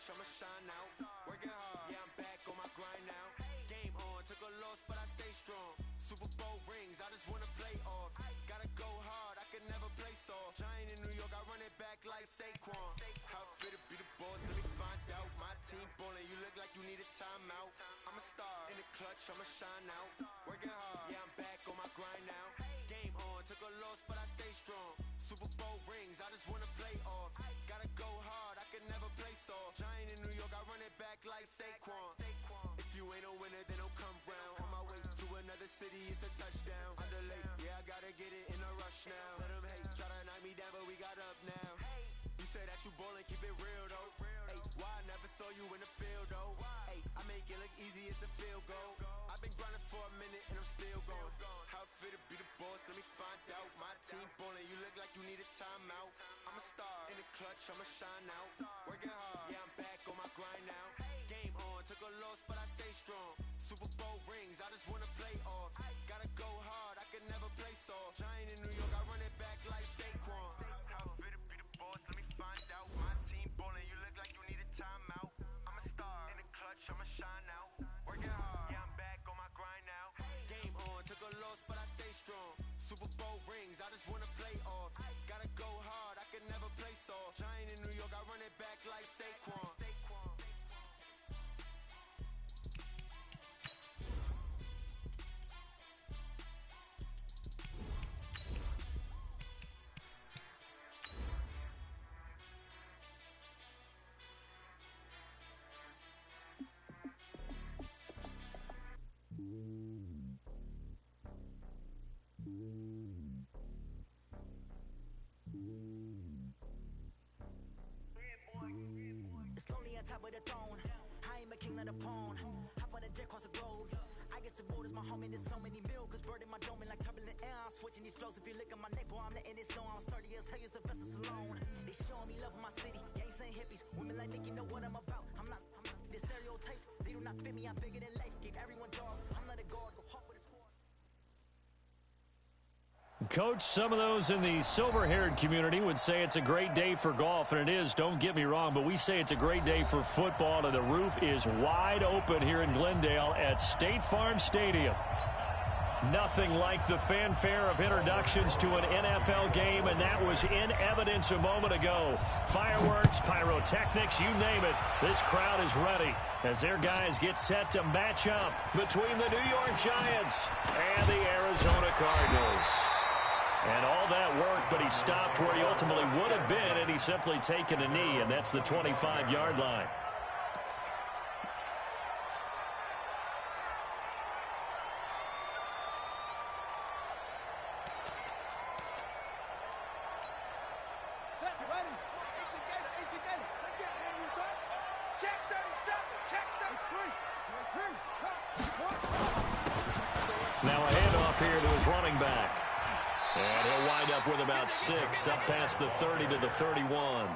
I'ma shine out. Working hard, yeah, I'm back on my grind now. Game on, took a loss, but I stay strong. Super Bowl rings, I just wanna play off. Gotta go hard, I can never play soft. Giant in New York, I run it back like Saquon. How fit to be the boss, let me find out. My team ballin', you look like you need a timeout. I'm a star, in the clutch, I'ma shine out. Working hard, yeah, I'm back on my grind now. Game on, took a loss, but I stay strong. Super Bowl rings, I just wanna play off. Gotta go hard, I can never play soft. Giant in New York, I run it back like Saquon. If you ain't a winner, then don't come round. On my way to another city, it's a touchdown. Underlay, yeah, I gotta get it in a rush now. Let them hate, try to knock me down, but we got up now. You say that you ballin', keep it real though. Hey, why I never saw you in the field though? Hey, I make it look easy, it's a field goal. I've been grinding for a minute and I'm still going. How fit to be the boss, let me find out. My team ballin', you look like you need a timeout. I'm a star, in the clutch, I'ma shine out. Working hard, yeah, I'm back on my grind now. Game on, took a loss, but I stay strong. Super Bowl rings, I just wanna play off. Gotta go hard, I can never play soft. Giant in New York, I run it back like Saquon. How fit to be the boss, let me find out. My team ballin', you look like you need a timeout. I'm a star, in the clutch, I'ma shine out. Working hard, yeah, I'm back on my grind now. Game on, took a loss, but I stay strong. Super Bowl rings, I just wanna play off. Gotta go hard, I can never play soft. Giant in New York, I run it back like Saquon. It's lonely on top of the throne. I am a king, not a pawn. Hop on a jet across the road. I guess the road is my home and there's so many milkers. Bird in my dome and like turbulent air. I'm switching these flows. If you look at my neck, boy, I'm letting it snow. I'm sturdy as hell as a vessel alone. They showing me love in my city. Gangs saying hippies. Women like think you know what I'm about. I'm not. The stereotypes, they do not fit me. I'm bigger than life. Give everyone jobs. I'm not a guard. Go hard with a squad. Coach, some of those in the silver-haired community would say it's a great day for golf, and it is, don't get me wrong, but we say it's a great day for football, and the roof is wide open here in Glendale at State Farm Stadium. Nothing like the fanfare of introductions to an NFL game, and that was in evidence a moment ago. Fireworks, pyrotechnics, you name it. This crowd is ready as their guys get set to match up between the New York Giants and the Arizona Cardinals. And all that worked, but he stopped where he ultimately would have been, and he's simply taken a knee, and that's the 25-yard line. Now a handoff here to his running back. And he'll wind up with about 6, up past the 30 to the 31.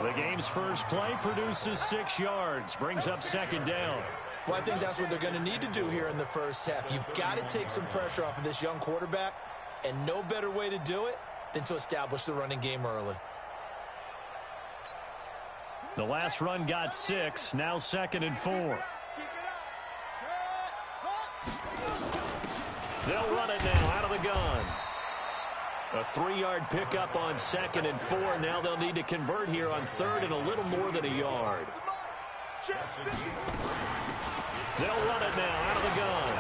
The game's first play produces 6 yards, brings up second down. Well, I think that's what they're going to need to do here in the first half. You've got to take some pressure off of this young quarterback, and no better way to do it than to establish the running game early. The last run got 6, now 2nd and 4. They'll run it now out of the gun. A 3-yard pickup on 2nd and 4. Now they'll need to convert here on 3rd and a little more than a yard. They'll run it now out of the gun.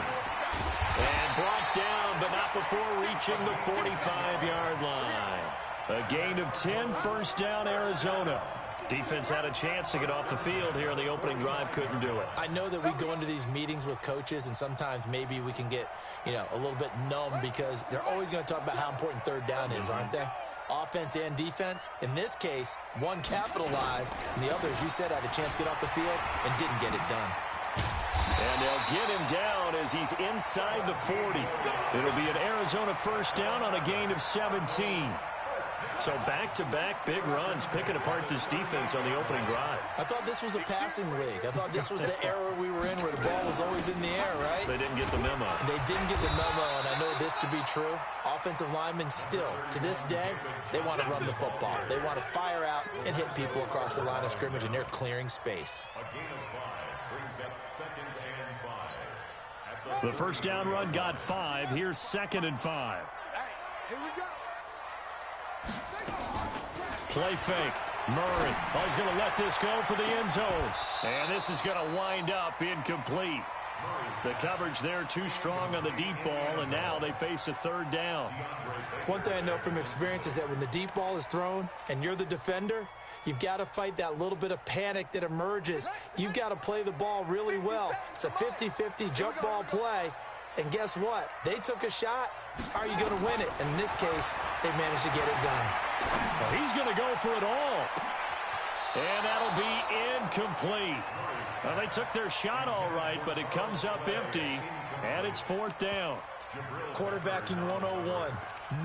And brought down, but not before reaching the 45-yard line. A gain of 10, first down, Arizona. Defense had a chance to get off the field here in the opening drive, couldn't do it. I know that we go into these meetings with coaches, and sometimes maybe we can get, a little bit numb because they're always going to talk about how important third down is, aren't they? Offense and defense. In this case, one capitalized, and the other, as you said, had a chance to get off the field and didn't get it done. And they'll get him down as he's inside the 40. It'll be an Arizona first down on a gain of 17. So back-to-back big runs, picking apart this defense on the opening drive. I thought this was a passing league. I thought this was the era we were in where the ball was always in the air, right? They didn't get the memo. They didn't get the memo, and I know this to be true. offensive linemen still, to this day, they want to run the football. They want to fire out and hit people across the line of scrimmage, and they're clearing space. A gain of 5 brings up 2nd and 5. The first down run got 5. Here's 2nd and 5. Here we go. Play fake. Murray. Oh, he's going to let this go for the end zone. And this is going to wind up incomplete. The coverage there too strong on the deep ball, and now they face a 3rd down. One thing I know from experience is that when the deep ball is thrown and you're the defender, you've got to fight that little bit of panic that emerges. You've got to play the ball really well. It's a 50-50 jump ball play. And guess what? They took a shot. How are you going to win it? And in this case, they managed to get it done. Well, he's going to go for it all. And that'll be incomplete. Well, they took their shot all right, but it comes up empty, and it's 4th down. Quarterbacking 101.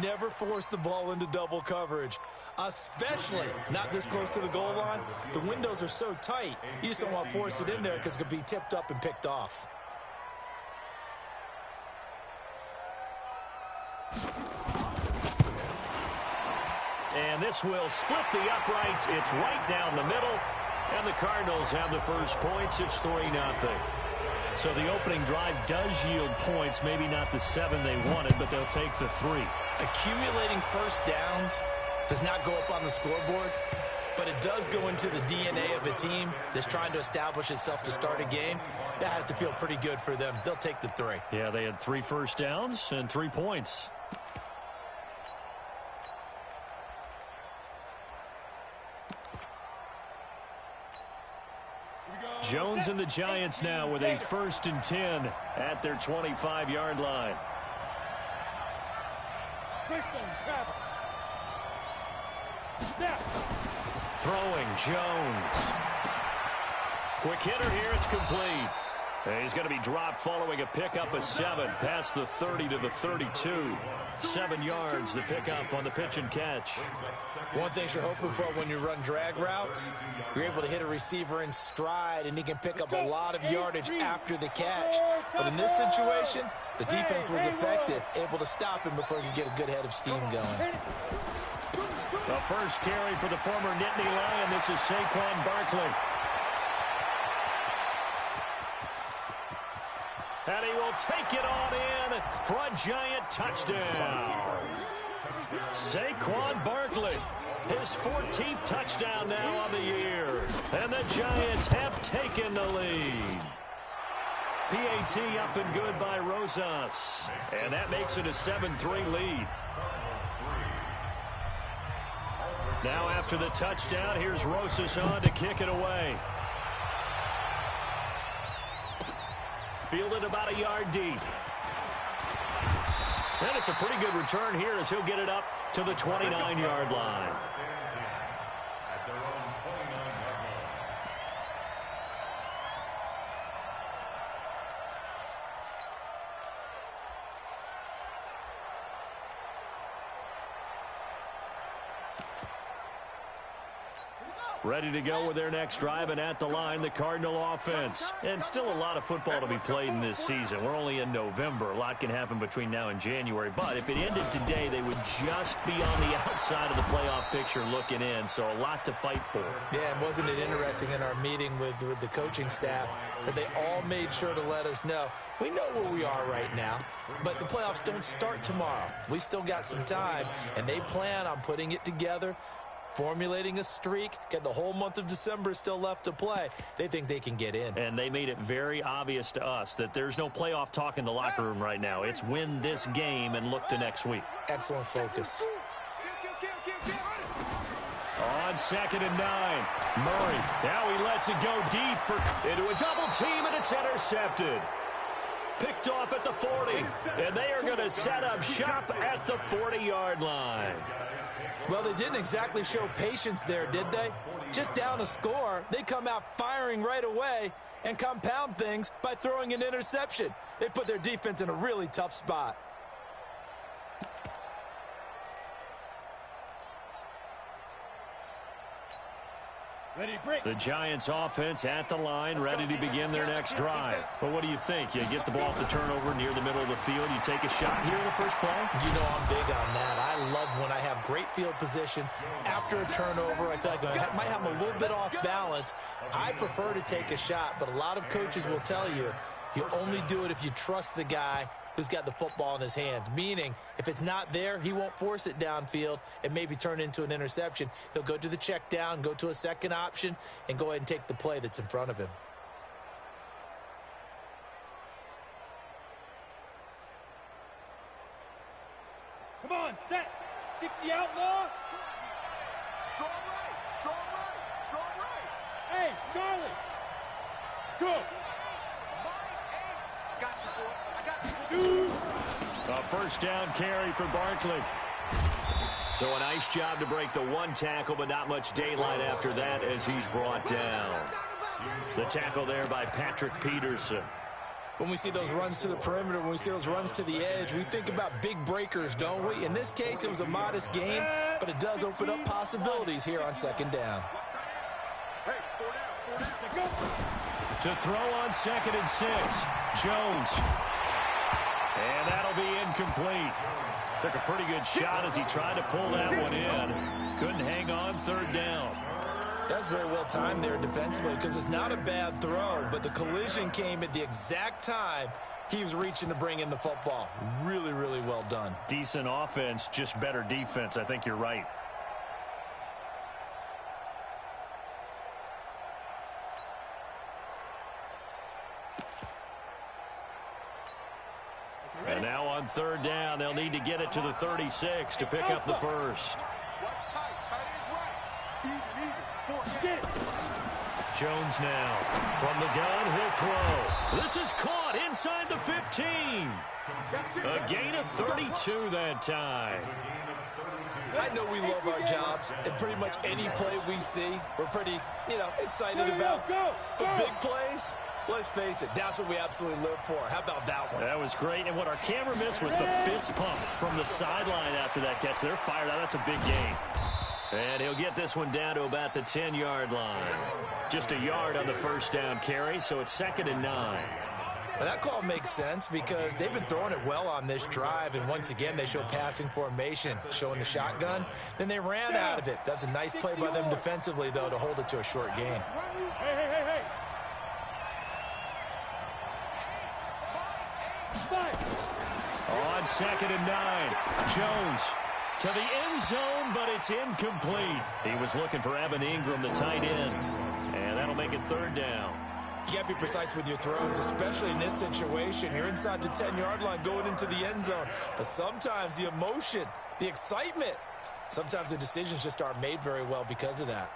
Never force the ball into double coverage, especially not this close to the goal line. The windows are so tight, you just don't want to force it in there because it could be tipped up and picked off. And this will split the uprights. It's right down the middle. And the Cardinals have the first points. It's 3-0. So the opening drive does yield points. Maybe not the 7 they wanted, but they'll take the 3. Accumulating first downs does not go up on the scoreboard, but it does go into the DNA of a team that's trying to establish itself to start a game. That has to feel pretty good for them. They'll take the 3. Yeah, they had 3 first downs and 3 points. Jones and the Giants now with a 1st and 10 at their 25-yard line. Throwing Jones. Quick hitter here. It's complete. And he's going to be dropped following a pickup of 7 past the 30 to the 32. 7 yards, the pickup on the pitch and catch. One thing you're hoping for when you run drag routes, you're able to hit a receiver in stride, and he can pick up a lot of yardage after the catch. But in this situation, the defense was effective, able to stop him before he could get a good head of steam going. The first carry for the former Nittany Lion. This is Saquon Barkley. And he will take it on in for a Giant touchdown. Saquon Barkley, his 14th touchdown now on the year. And the Giants have taken the lead. PAT up and good by Rosas. And that makes it a 7-3 lead. Now after the touchdown, here's Rosas on to kick it away. Fielded about a yard deep. And it's a pretty good return here as he'll get it up to the 29-yard line. Ready to go with their next drive, and at the line, the Cardinal offense. And still a lot of football to be played in this season. We're only in November. A lot can happen between now and January. But if it ended today, they would just be on the outside of the playoff picture looking in. So a lot to fight for. Yeah, and wasn't it interesting in our meeting with the coaching staff that they all made sure to let us know, we know where we are right now, but the playoffs don't start tomorrow. We still got some time, and they plan on putting it together, formulating a streak, getting the whole month of December still left to play. They think they can get in. And they made it very obvious to us that there's no playoff talk in the locker room right now. It's win this game and look to next week. Excellent focus. On 2nd and 9, Murray. Now he lets it go deep into a double team, and it's intercepted. Picked off at the 40, and they are going to set up shop at the 40-yard line. Well, they didn't exactly show patience there, did they? Just down a score, they come out firing right away and compound things by throwing an interception. They put their defense in a really tough spot. The Giants offense at the line, ready to begin their next drive. But what do you think? You get the ball off the turnover near the middle of the field. You take a shot here in the first play? You know I'm big on that. I love when I have great field position. After a turnover, I feel like I might have them a little bit off balance. I prefer to take a shot, but a lot of coaches will tell you, you only do it if you trust the guy who's got the football in his hands. Meaning, if it's not there, he won't force it downfield and maybe turn into an interception. He'll go to the check down, go to a second option, and go ahead and take the play that's in front of him. Come on, set. 60 outlaw. Strong right, strong right, strong right. Hey, Charlie. Go. Got you, boy. I got you. A first down carry for Barkley. So a nice job to break the one tackle, but not much daylight after that as he's brought down. The tackle there by Patrick Peterson. When we see those runs to the perimeter, when we see those runs to the edge, we think about big breakers, don't we? In this case, it was a modest gain, but it does open up possibilities here on second down. Hey, 4 down. To throw on 2nd and 6, Jones. And that'll be incomplete. Took a pretty good shot as he tried to pull that one in. Couldn't hang on 3rd down. That's very well timed there defensively because it's not a bad throw, but the collision came at the exact time he was reaching to bring in the football. Really, really well done. Decent offense, just better defense. I think you're right. And now on 3rd down, they'll need to get it to the 36 to pick up the first. Watch tight. Tight is right. Even. Get it. Jones now from the gun. He'll throw. This is caught inside the 15. A gain of 32 that time. I know we love our jobs, and pretty much any play we see, we're pretty, excited about. But big plays, let's face it, that's what we absolutely live for. How about that one? That was great, and what our camera missed was the fist pump from the sideline after that catch. They're fired out. That's a big gain. And he'll get this one down to about the 10-yard line. Just a yard on the first down carry, so it's 2nd and 9. Well, that call makes sense because they've been throwing it well on this drive, and once again, they show passing formation, showing the shotgun. Then they ran out of it. That's a nice play by them defensively, though, to hold it to a short gain. Hey. On 2nd and 9, Jones to the end zone, but it's incomplete. He was looking for Evan Ingram, the tight end, and that'll make it 3rd down. You got to be precise with your throws, especially in this situation. You're inside the 10-yard line going into the end zone. But sometimes the emotion, the excitement, sometimes the decisions just aren't made very well because of that.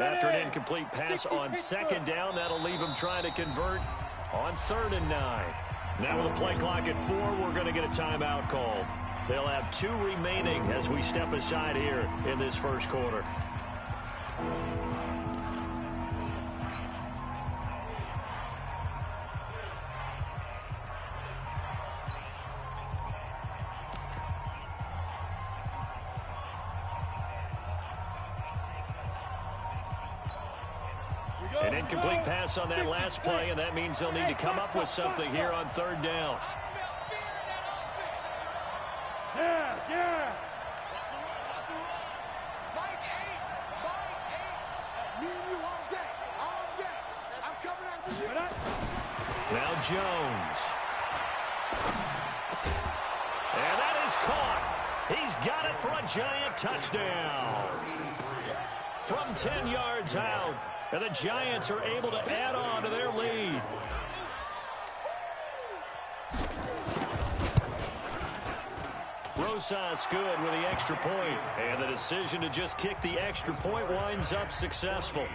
After an incomplete pass on 2nd down, that'll leave him trying to convert on 3rd and 9. Now with the play clock at 4, we're going to get a timeout call. They'll have 2 remaining as we step aside here in this first quarter. An incomplete pass on that last play, and that means they'll need to come up with something here on 3rd down. Yeah. Mike 8. Me and you all day. All day. I'm coming after you. Now Jones. And that is caught. He's got it for a Giant touchdown. From 10 yards out. And the Giants are able to add on to their lead. Rosas good with the extra point. And the decision to just kick the extra point winds up successful.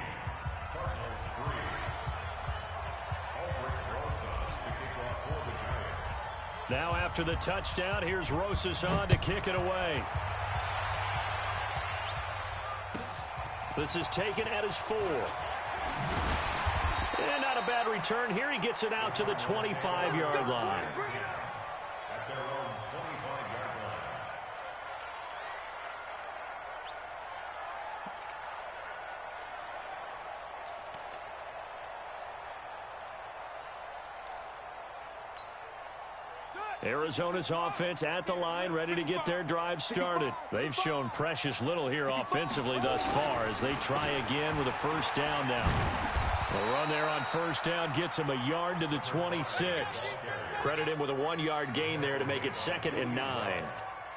Now after the touchdown, here's Rosas on to kick it away. This is taken at his 4. And not a bad return here. He gets it out to the 25-yard line. At their own 25-yard line. Arizona's offense at the line, ready to get their drive started. They've shown precious little here offensively thus far as they try again with a first down now. The run there on first down gets him a yard to the 26. Credit him with a 1-yard gain there to make it 2nd and 9.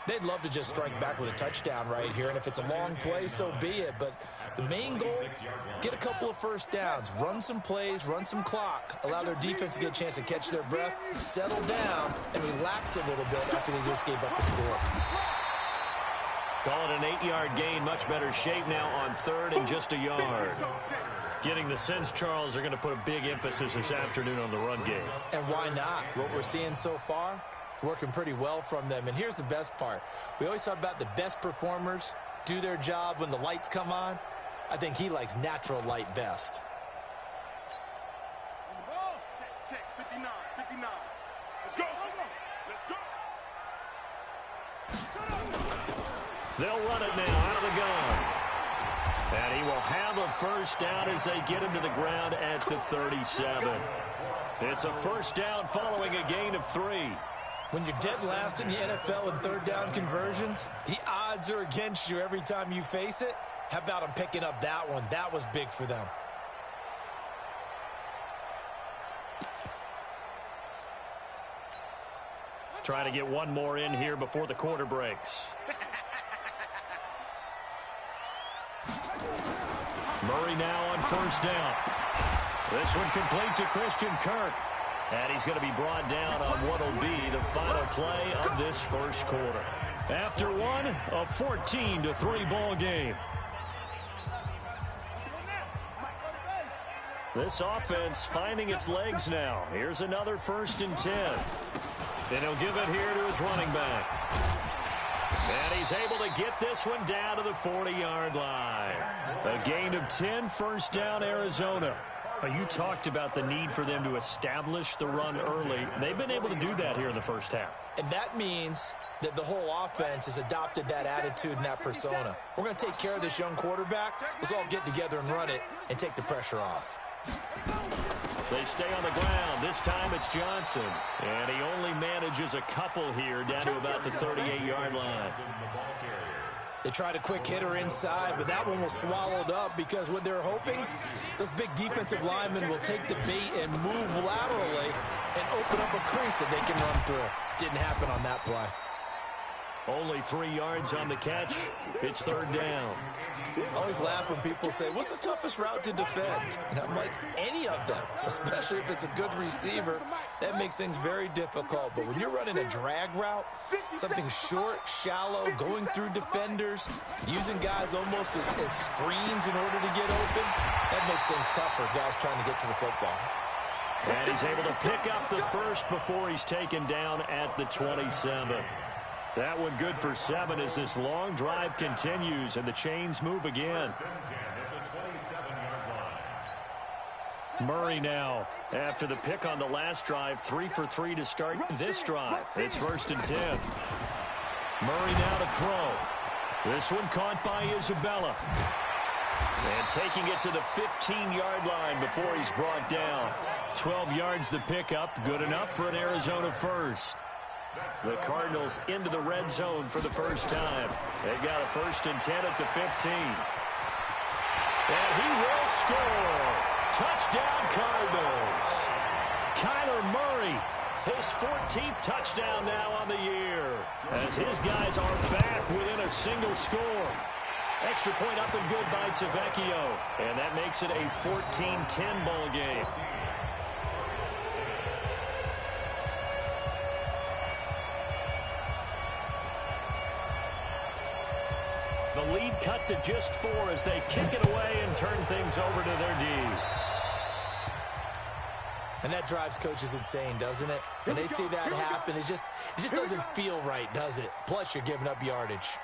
They'd love to just strike back with a touchdown right here, and if it's a long play, so be it. But the main goal, get a couple of first downs, run some plays, run some clock, allow their defense to get a chance to catch their breath, settle down, and relax a little bit after they just gave up a score. Call it an 8-yard gain, much better shape now on 3rd and just a yard. Getting the sense, Charles, they're going to put a big emphasis this afternoon on the run game. And why not? What we're seeing so far, it's working pretty well from them. And here's the best part. We always talk about the best performers do their job when the lights come on. I think he likes natural light best. Check, 59. Let's go. They'll run it now out of the gun. And he will have a first down as they get him to the ground at the 37. It's a first down following a gain of 3. When you're dead last in the NFL in third down conversions, the odds are against you every time you face it. How about him picking up that one? That was big for them. Try to get one more in here before the quarter breaks. Murray now on first down. This one complete to Christian Kirk. And he's going to be brought down on what will be the final play of this first quarter. After one, a 14-3 ball game. This offense finding its legs now. Here's another 1st and 10. And he'll give it here to his running back. And he's able to get this one down to the 40-yard line. A gain of 10, first down, Arizona. You talked about the need for them to establish the run early. They've been able to do that here in the first half. And that means that the whole offense has adopted that attitude and that persona. We're going to take care of this young quarterback. Let's all get together and run it and take the pressure off. They stay on the ground. This time it's Johnson. And he only manages a couple here down to about the 38-yard line. They tried a quick hitter inside, but that one was swallowed up because what they're hoping, those big defensive linemen will take the bait and move laterally and open up a crease that they can run through. Didn't happen on that play. Only 3 yards on the catch. It's 3rd down. I always laugh when people say, what's the toughest route to defend? And I'm like, any of them, especially if it's a good receiver. That makes things very difficult. But when you're running a drag route, something short, shallow, going through defenders, using guys almost as screens in order to get open, that makes things tough for guys trying to get to the football. And he's able to pick up the first before he's taken down at the 27. That one good for 7 as this long drive continues and the chains move again. Murray now, after the pick on the last drive, 3 for 3 to start this drive. It's 1st and 10. Murray now to throw. This one caught by Isabella. And taking it to the 15-yard line before he's brought down. 12 yards the pickup, good enough for an Arizona first. The Cardinals into the red zone for the first time. They've got a 1st and 10 at the 15. And he will score. Touchdown, Cardinals. Kyler Murray, his 14th touchdown now on the year, as his guys are back within a single score. Extra point up and good by Tavecchio. And that makes it a 14-10 ball game. The lead cut to just 4 as they kick it away and turn things over to their D. And that drives coaches insane, doesn't it? When they see that happen, it just doesn't feel right, does it? Plus, you're giving up yardage.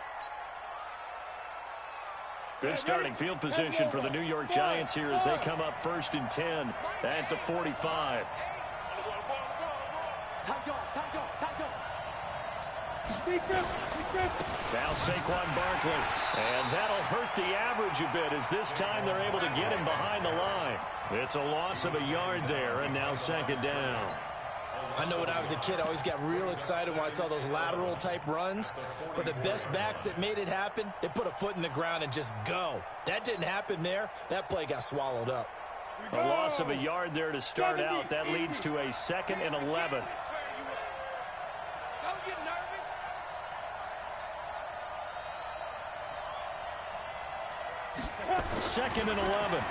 Good starting field position for the New York Giants here as they come up 1st and 10 at the 45. Now Saquon Barkley, and that'll hurt the average a bit as this time they're able to get him behind the line. It's a loss of a yard there, and now 2nd down. I know when I was a kid, I always got real excited when I saw those lateral-type runs. But the best backs that made it happen, they put a foot in the ground and just go. That didn't happen there. That play got swallowed up. A loss of a yard there to start out. That leads to a 2nd and 11. Don't get nervous. Second and 11.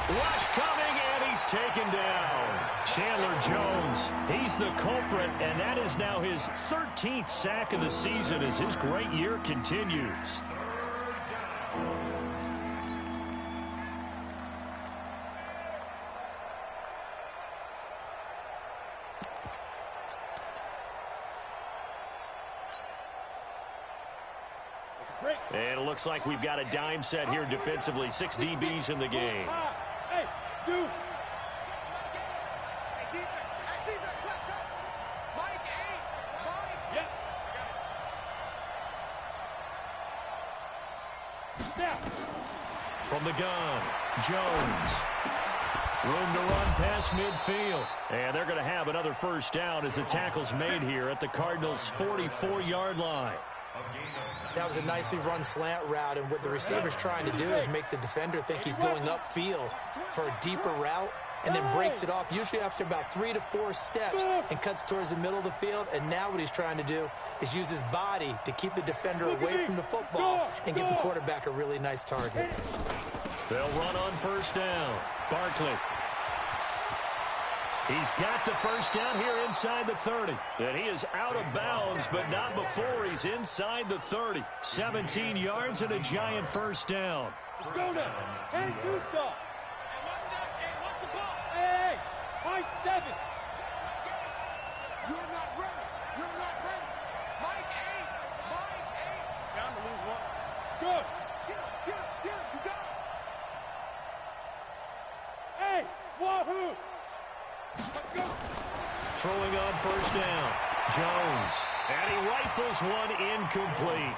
Rush coming, and he's taken down. Chandler Jones, he's the culprit, and that is now his 13th sack of the season as his great year continues. And it looks like we've got a dime set here defensively. 6 DBs in the game. Hey, shoot. From the gun, Jones. Room to run past midfield. And they're going to have another 1st down as the tackle's made here at the Cardinals' 44-yard line. That was a nicely run slant route, and what the receiver's trying to do is make the defender think he's going upfield for a deeper route and then breaks it off, usually after about 3 to 4 steps, and cuts towards the middle of the field. And now what he's trying to do is use his body to keep the defender away from the football and give the quarterback a really nice target. They'll run on 1st down. Barkley. He's got the 1st down here inside the 30. And he is out of bounds, but not before he's inside the 30. 17 yards and a Giant 1st down. Let's go now. 10-2 stop. Hey, my 7. You're not ready. You're not ready. Mike 8. Down to lose 1. Good. Get him. You got it. Hey, wahoo. Let's go. Throwing on 1st down. Jones. And he rifles one incomplete.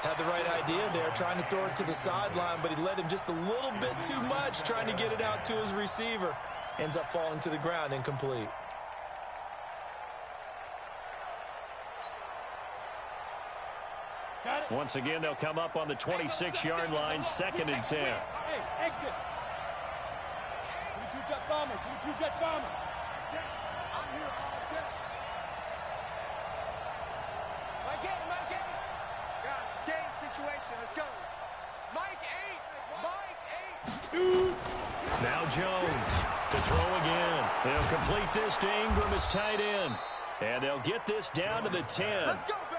Had the right idea there, trying to throw it to the sideline, but he led him just a little bit too much, trying to get it out to his receiver. Ends up falling to the ground, incomplete. Got it. Once again, they'll come up on the 26-yard line, 2nd and 10. Hey, exit. 22 jet bomber. 22 jet bomber. I'm here all day. Mike 8. Guys, game situation. Let's go. Mike 8. Shoot. Now Jones to throw again. They'll complete this to Ingram as tight end. And they'll get this down to the 10.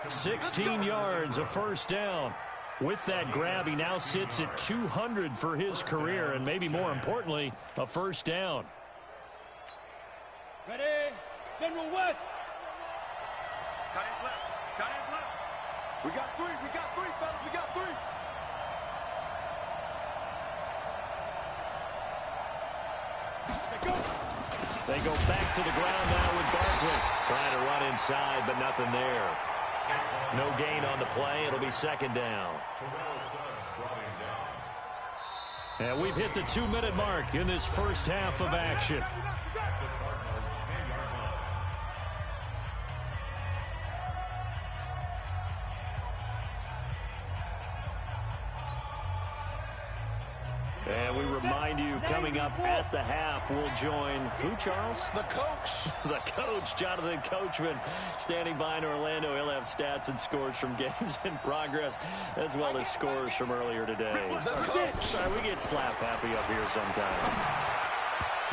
16 yards, a 1st down. With that grab, he now sits at 200 for his career, and maybe more importantly, a 1st down. Ready? General West. Cut his left. We got 3, fellas. We got 3. They go back to the ground now with Barkley. Trying to run inside, but nothing there. No gain on the play. It'll be 2nd down. And we've hit the 2-minute mark in this 1st half of action. And we remind you, coming up at the half, we'll join who, Charles? The coach. The coach, Jonathan Coachman, standing by in Orlando. He'll have stats and scores from games in progress, as well as scores from earlier today. The coach. Sorry, we get slap happy up here sometimes.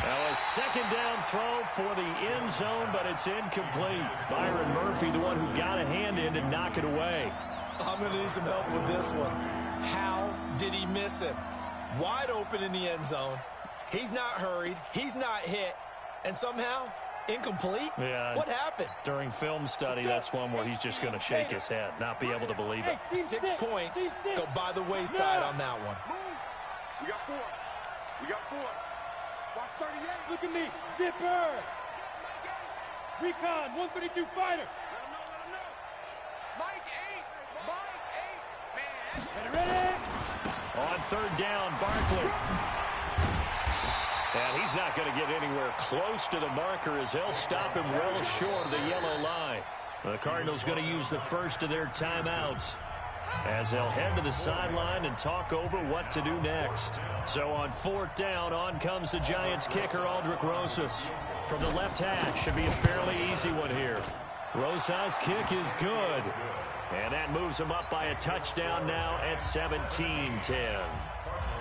Now a 2nd down throw for the end zone, but it's incomplete. Byron Murphy, the one who got a hand in to knock it away. I'm going to need some help with this one. How did he miss him? Wide open in the end zone. He's not hurried. He's not hit. And somehow Incomplete? Yeah. What happened? During film study, that's one where he's just going to shake his head, not be able to believe it. 6 points go by the wayside on that one. We got 4. We got 4. Watch 38. Look at me. Zipper. Recon, 132 fighter. Let him know. Mike 8. Man. Ready. On third down, Barkley. And he's not going to get anywhere close to the marker as they'll stop him well short of the yellow line. The Cardinals going to use the first of their timeouts as they'll head to the sideline and talk over what to do next. So on fourth down, on comes the Giants kicker, Aldrick Rosas. From the left hash, should be a fairly easy one here. Rosas' kick is good. And that moves him up by a touchdown now at 17-10.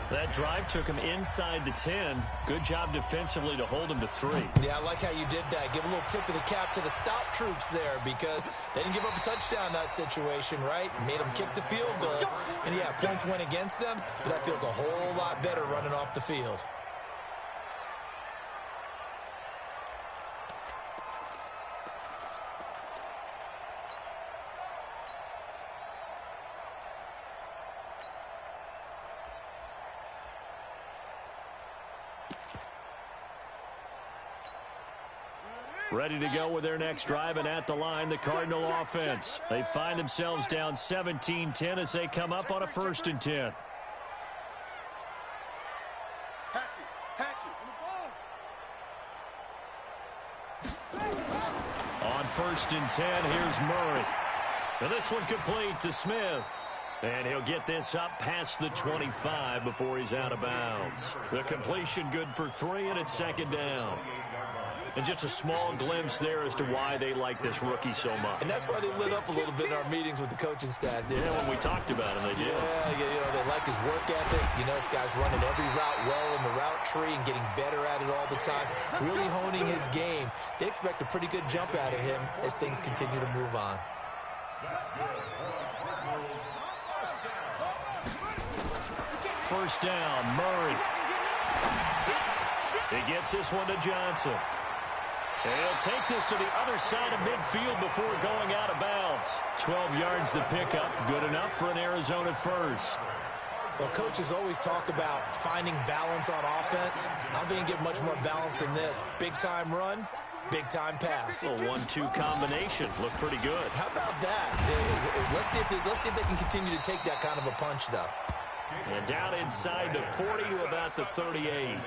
That drive took him inside the 10. Good job defensively to hold him to 3. Yeah, I like how you did that. Give a little tip of the cap to the stop troops there because they didn't give up a touchdown in that situation, right? Made them kick the field goal. And, yeah, points went against them, but that feels a whole lot better running off the field. Ready to go with their next drive, and at the line, the Cardinal offense. They find themselves down 17-10 as they come up on a 1st and 10. On 1st and 10, here's Murray. Now this one complete to Smith. And he'll get this up past the 25 before he's out of bounds. The completion good for 3, and it's 2nd down. And just a small glimpse there as to why they like this rookie so much. And that's why they lit up a little bit in our meetings with the coaching staff, didn't they? Yeah, when we talked about him, they did. Yeah, you know, they like his work ethic. You know, this guy's running every route well in the route tree and getting better at it all the time, really honing his game. They expect a pretty good jump out of him as things continue to move on. First down, Murray. He gets this one to Johnson. And he'll take this to the other side of midfield before going out of bounds. 12 yards the pickup, good enough for an Arizona first. Well, coaches always talk about finding balance on offense. I don't think you get much more balance than this. Big-time run, big-time pass. A 1-2 combination. Looked pretty good. How about that? Let's see if they can continue to take that kind of a punch, though. And down inside the 40 to about the 38.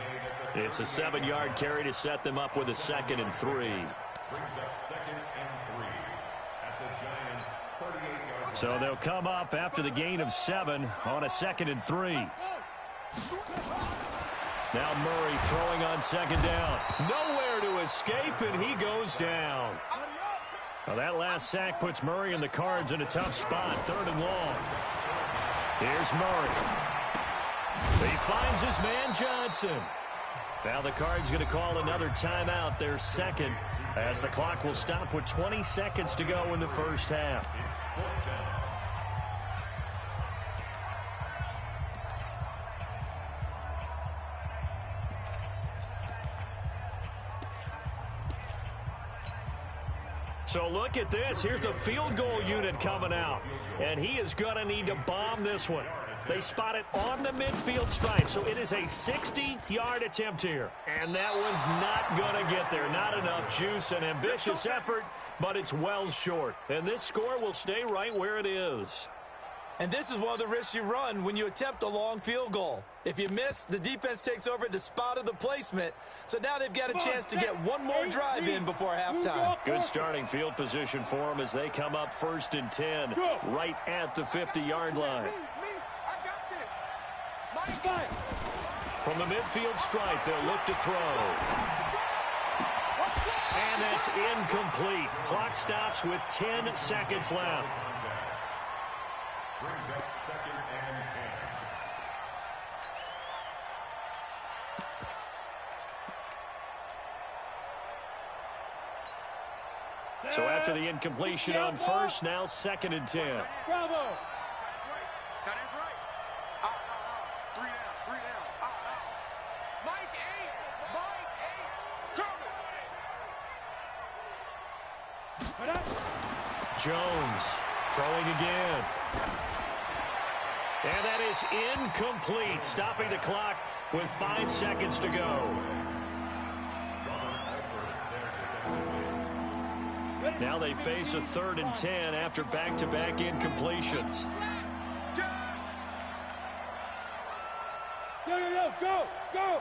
It's a 7-yard carry to set them up with a 2nd and 3. Brings up 2nd and 3 at the Giants' 38-yard. So they'll come up after the gain of 7 on a 2nd and 3. Now Murray throwing on 2nd down. Nowhere to escape, and he goes down. Well, that last sack puts Murray and the Cards in a tough spot, 3rd and long. Here's Murray. He finds his man Johnson. Now the Cards going to call another timeout, their 2nd, as the clock will stop with 20 seconds to go in the first half. So look at this. Here's the field goal unit coming out. And he is going to need to bomb this one. They spot it on the midfield stripe, so it is a 60-yard attempt here. And that one's not going to get there. Not enough juice, an ambitious effort, but it's well short. And this score will stay right where it is. And this is one of the risks you run when you attempt a long field goal. If you miss, the defense takes over at the spot of the placement. So now they've got a chance to get one more drive in before halftime. Good starting field position for them as they come up 1st and 10 right at the 50-yard line. From the midfield stripe, they'll look to throw. And that's incomplete. Clock stops with 10 seconds left. Brings up 2nd and 10. So after the incompletion on first, now 2nd and 10. Bravo. Jones throwing again. And that is incomplete, stopping the clock with 5 seconds to go. Now they face a 3rd and 10 after back-to-back incompletions. Go!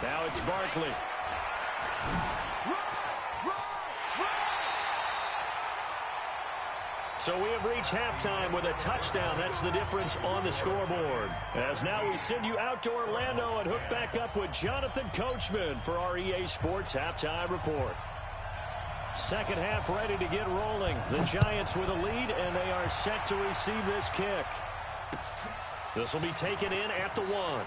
Now it's Barkley. So we have reached halftime with a touchdown. That's the difference on the scoreboard. As now we send you out to Orlando and hook back up with Jonathan Coachman for our EA Sports Halftime Report. Second half ready to get rolling. The Giants with a lead, and they are set to receive this kick. This will be taken in at the 1.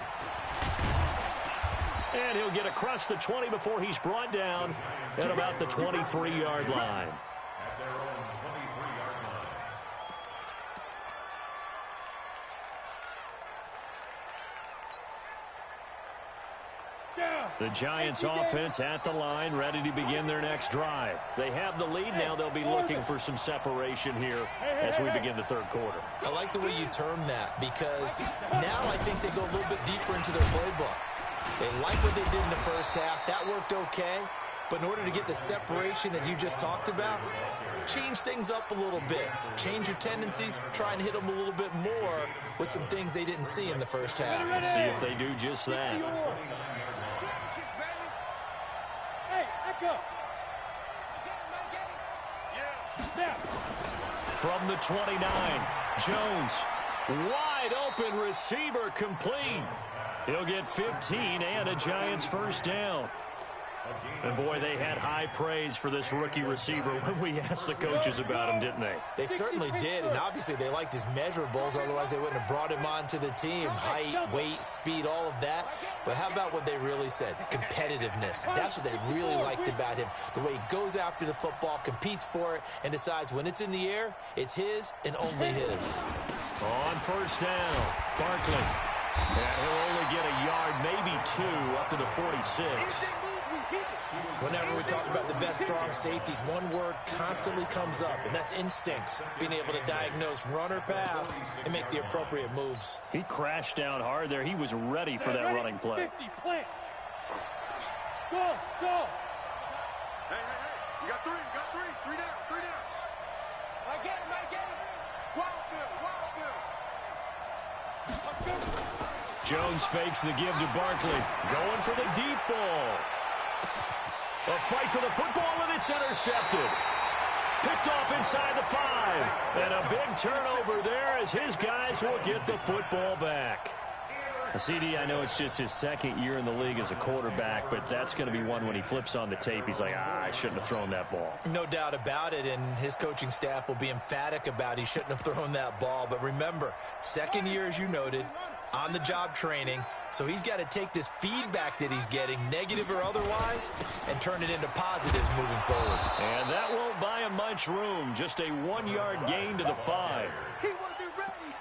And he'll get across the 20 before he's brought down at about the 23-yard line. At their own 23-yard line. The Giants offense at the line, ready to begin their next drive. They have the lead. Now they'll be looking for some separation here as we begin the third quarter. I like the way you term that, because now I think they go a little bit deeper into their playbook. They like what they did in the first half. That worked okay. But in order to get the separation that you just talked about, change things up a little bit. Change your tendencies. Try and hit them a little bit more with some things they didn't see in the first half. See if they do just that. From the 29, Jones, wide open receiver, complete. He'll get 15 and a Giants first down. And, boy, they had high praise for this rookie receiver when we asked the coaches about him, didn't they? They certainly did, and obviously they liked his measurables. Otherwise, they wouldn't have brought him onto the team. Height, weight, speed, all of that. But how about what they really said? Competitiveness. That's what they really liked about him. The way he goes after the football, competes for it, and decides when it's in the air, it's his and only his. On first down, Barkley. And he'll only get a yard, maybe 2, up to the 46. Whenever we talk about the best strong safeties, one word constantly comes up, and that's instincts. Being able to diagnose run or pass and make the appropriate moves. He crashed down hard there. He was ready for that running play. 50, plant. Go. Hey. You got 3. Three down. I get him. Wild field. Jones fakes the give to Barkley. Going for the deep ball. A fight for the football, and it's intercepted. Picked off inside the 5. And a big turnover there as his guys will get the football back. CD, I know it's just his second year in the league as a quarterback, but that's going to be one when he flips on the tape. He's like, I shouldn't have thrown that ball. No doubt about it, and his coaching staff will be emphatic about he shouldn't have thrown that ball. But remember, second year, as you noted, on-the-job training, so he's got to take this feedback that he's getting, negative or otherwise, and turn it into positives moving forward. And that won't buy him much room. Just a 1-yard gain to the 5.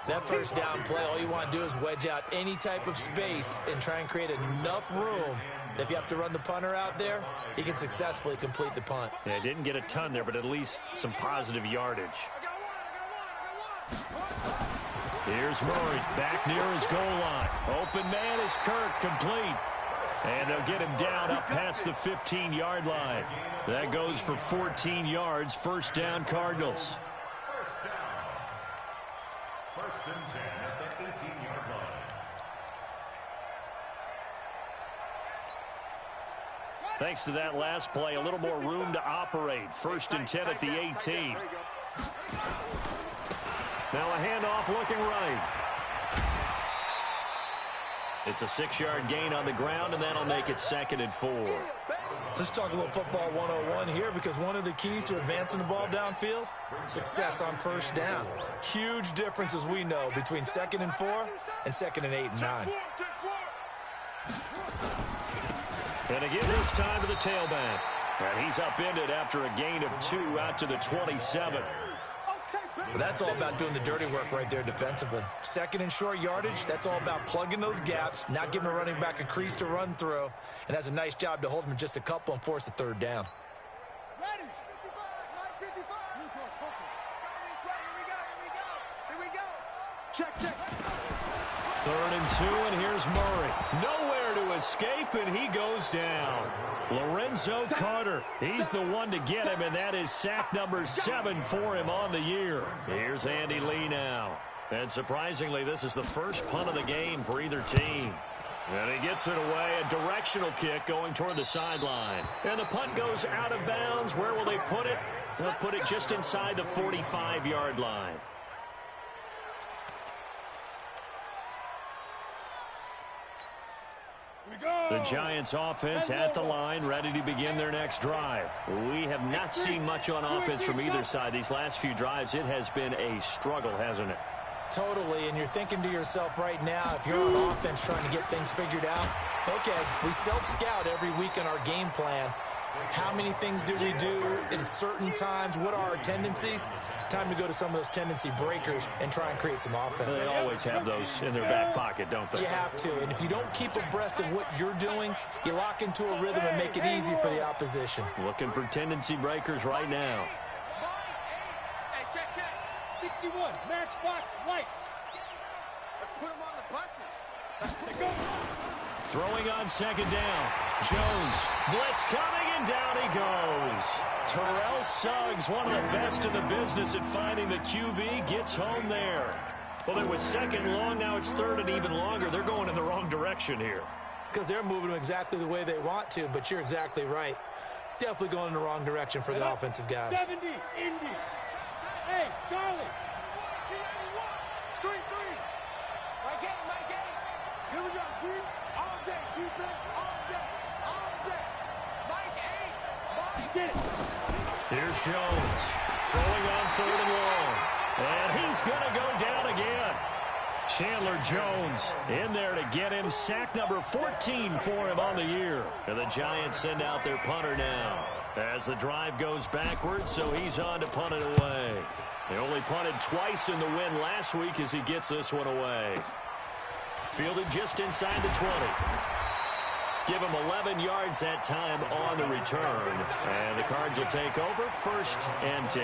That first down play, all you want to do is wedge out any type of space and try and create enough room. If you have to run the punter out there, he can successfully complete the punt. Yeah, didn't get a ton there, but at least some positive yardage. Here's Murray back near his goal line. Open man is Kirk, complete. And they'll get him down up past the 15-yard line. That goes for 14 yards. First down, Cardinals. First and 10 at the 18-yard line. Thanks to that last play, a little more room to operate. First and 10 at the 18. Now a handoff looking right. It's a 6-yard gain on the ground, and that'll make it 2nd and 4. Let's talk a little football 101 here, because one of the keys to advancing the ball downfield, success on first down. Huge difference, as we know, between 2nd and 4 and 2nd and 8 and 9. And again, this time to the tailback. And he's upended after a gain of 2 out to the 27. But that's all about doing the dirty work right there defensively. Second and short yardage, that's all about plugging those gaps, not giving a running back a crease to run through, and has a nice job to hold him just a couple and force a third down. Ready. 55, 55. Here we go. Check. 3rd and 2, and here's Murray. Nowhere to escape, and he goes down. Lorenzo Carter, he's the one to get him, and that is sack number 7 for him on the year. Here's Andy Lee now. And surprisingly, this is the first punt of the game for either team. And he gets it away, a directional kick going toward the sideline. And the punt goes out of bounds. Where will they put it? They'll put it just inside the 45-yard line. The Giants offense at the line, ready to begin their next drive. We have not seen much on offense from either side. These last few drives, it has been a struggle, hasn't it? Totally, and you're thinking to yourself right now, if you're on offense trying to get things figured out, okay, we self-scout every week in our game plan. How many things do we do at certain times? What are our tendencies? Time to go to some of those tendency breakers and try and create some offense. They always have those in their back pocket, don't they? You have to, and if you don't keep abreast of what you're doing, you lock into a rhythm and make it easy for the opposition. Looking for tendency breakers right now. Hey, check. 61, matchbox lights. Let's put them on the buses. Let's go. Throwing on 2nd down. Jones, blitz coming, and down he goes. Terrell Suggs, one of the best in the business at finding the QB, gets home there. Well, it was 2nd long, now it's 3rd and even longer. They're going in the wrong direction here. Because they're moving them exactly the way they want to, but you're exactly right. Definitely going in the wrong direction for the offensive guys. 70, Indy. Hey, Charlie. 3-3. My game. Here we go, D. All day. Defense, all day. Mike 8. Get it. Here's Jones. Throwing on 3rd and long. And he's going to go down again. Chandler Jones in there to get him. Sack number 14 for him on the year. And the Giants send out their punter now as the drive goes backwards, so he's on to punt it away. They only punted twice in the win last week as he gets this one away. Fielded just inside the 20. Give him 11 yards that time on the return. And the Cards will take over 1st and 10.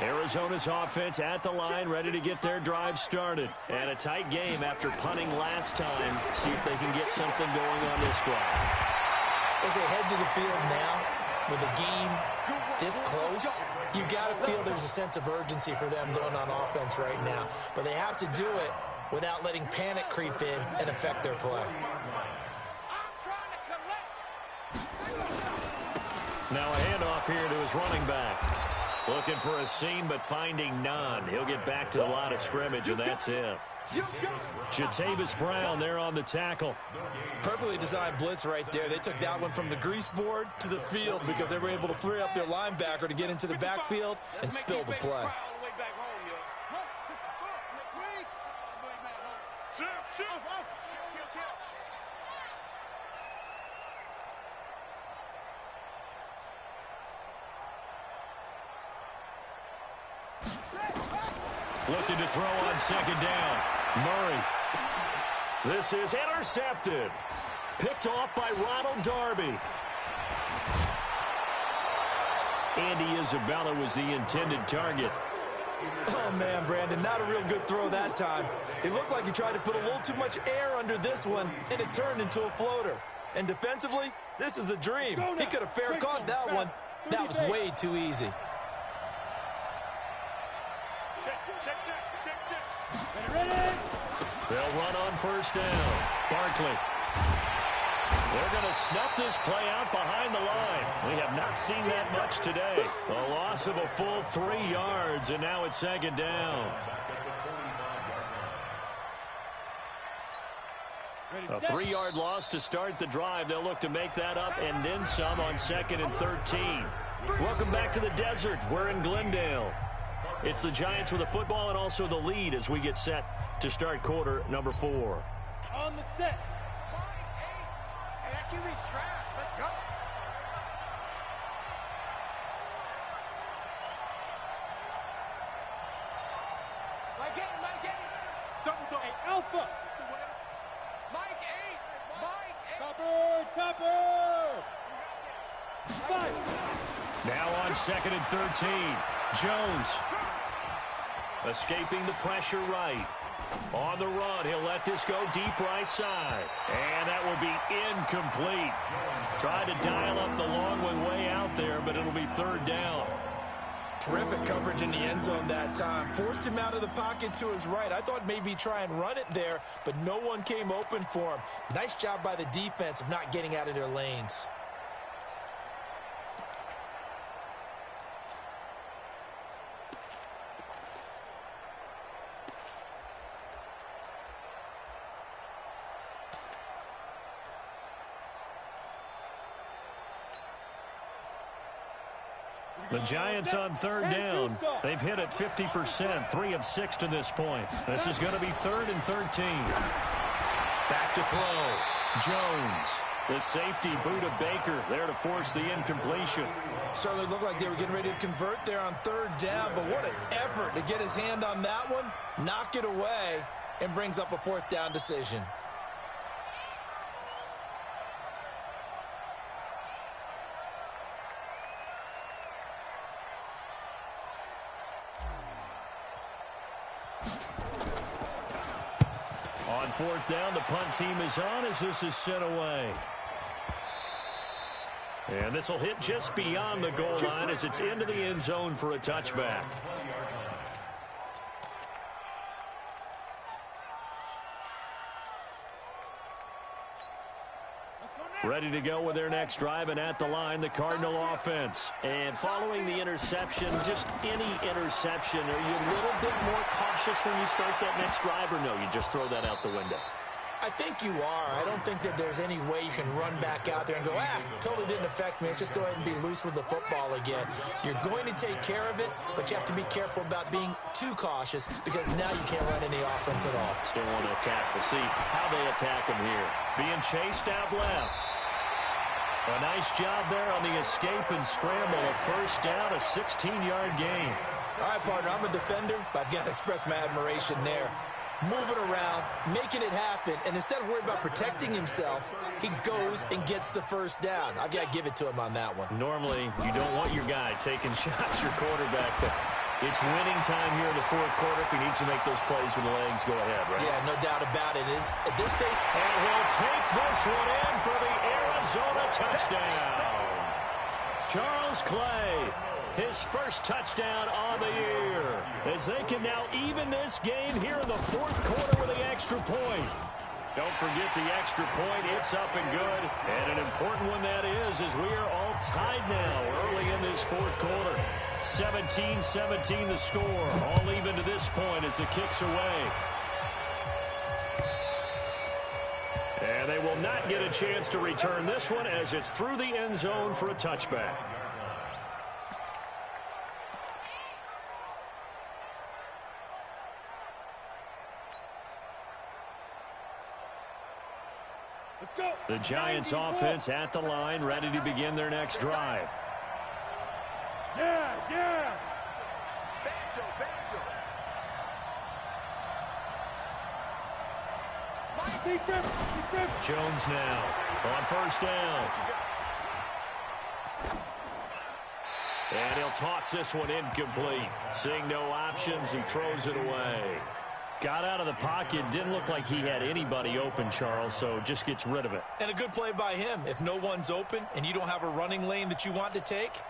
Arizona's offense at the line, ready to get their drive started. And a tight game after punting last time. See if they can get something going on this drive. As they head to the field now, with the game this close, you've got to feel there's a sense of urgency for them going on offense right now. But they have to do it without letting panic creep in and affect their play. Now a handoff here to his running back. Looking for a seam, but finding none. He'll get back to the line of scrimmage, and that's it. Jatavis Brown there on the tackle. Perfectly designed blitz right there. They took that one from the grease board to the field because they were able to free up their linebacker to get into the backfield and spill the play. Looking to throw on 2nd down. Murray. This is intercepted. Picked off by Ronald Darby. Andy Isabella was the intended target. Oh, man, Brandon, not a real good throw that time. It looked like he tried to put a little too much air under this one, and it turned into a floater. And defensively, this is a dream. He could have fair caught that one. That was way too easy. They'll run on 1st down. Barkley. They're going to snuff this play out behind the line. We have not seen that much today. A loss of a full 3 yards, and now it's 2nd down. A 3-yard loss to start the drive. They'll look to make that up and then some on 2nd and 13. Welcome back to the desert. We're in Glendale. It's the Giants with the football and also the lead as we get set to start quarter number 4. On the set. Hey, that QB's trash. Let's go. Hey, Alpha. Topper. 5. Now on 2nd and 13. Jones escaping the pressure right. On the run, he'll let this go deep right side. And that will be incomplete. Tried to dial up the long way out there, but it'll be 3rd down. Terrific coverage in the end zone that time. Forced him out of the pocket to his right. I thought maybe try and run it there, but no one came open for him. Nice job by the defense of not getting out of their lanes. The Giants on 3rd down. They've hit it 50%, 3 of 6 to this point. This is going to be 3rd and 13. Back to throw. Jones. The safety boot of Baker there to force the incompletion. Certainly looked like they were getting ready to convert there on 3rd down, but what an effort to get his hand on that one, knock it away, and brings up a 4th down decision. On 4th down, the punt team is on as this is sent away. And this will hit just beyond the goal line as it's into the end zone for a touchback. Ready to go with their next drive, and at the line, the Cardinal offense. And following the interception, just any interception, are you a little bit more cautious when you start that next drive, or no, you just throw that out the window? I think you are. I don't think that there's any way you can run back out there and go, totally didn't affect me. Let's just go ahead and be loose with the football again. You're going to take care of it, but you have to be careful about being too cautious because now you can't run any offense at all. Still want to attack. We'll see how they attack him here. Being chased out left. A nice job there on the escape and scramble. A 1st down, a 16-yard gain. All right, partner, I'm a defender, but I've got to express my admiration there. Moving around, making it happen, and instead of worrying about protecting himself, he goes and gets the 1st down. I've got to give it to him on that one. Normally, you don't want your guy taking shots, your quarterback, but it's winning time here in the 4th quarter. If he needs to make those plays with the legs, go ahead, right? Yeah, no doubt about it. It's at this stage. And he'll take this one in for the Arizona touchdown. Charles Clay, his 1st touchdown on the year, as they can now even this game here in the 4th quarter with the extra point. Don't forget the extra point. It's up and good. And an important one that is, as we are all tied now early in this 4th quarter. 17-17 the score. All even to this point as the kick's away. And they will not get a chance to return this one as it's through the end zone for a touchback. Let's go. The Giants offense at the line, ready to begin their next drive. Yeah. Jones now on 1st down. And he'll toss this one incomplete. Seeing no options, he throws it away. Got out of the pocket, didn't look like he had anybody open, Charles, so just gets rid of it. And a good play by him. If no one's open and you don't have a running lane that you want to take,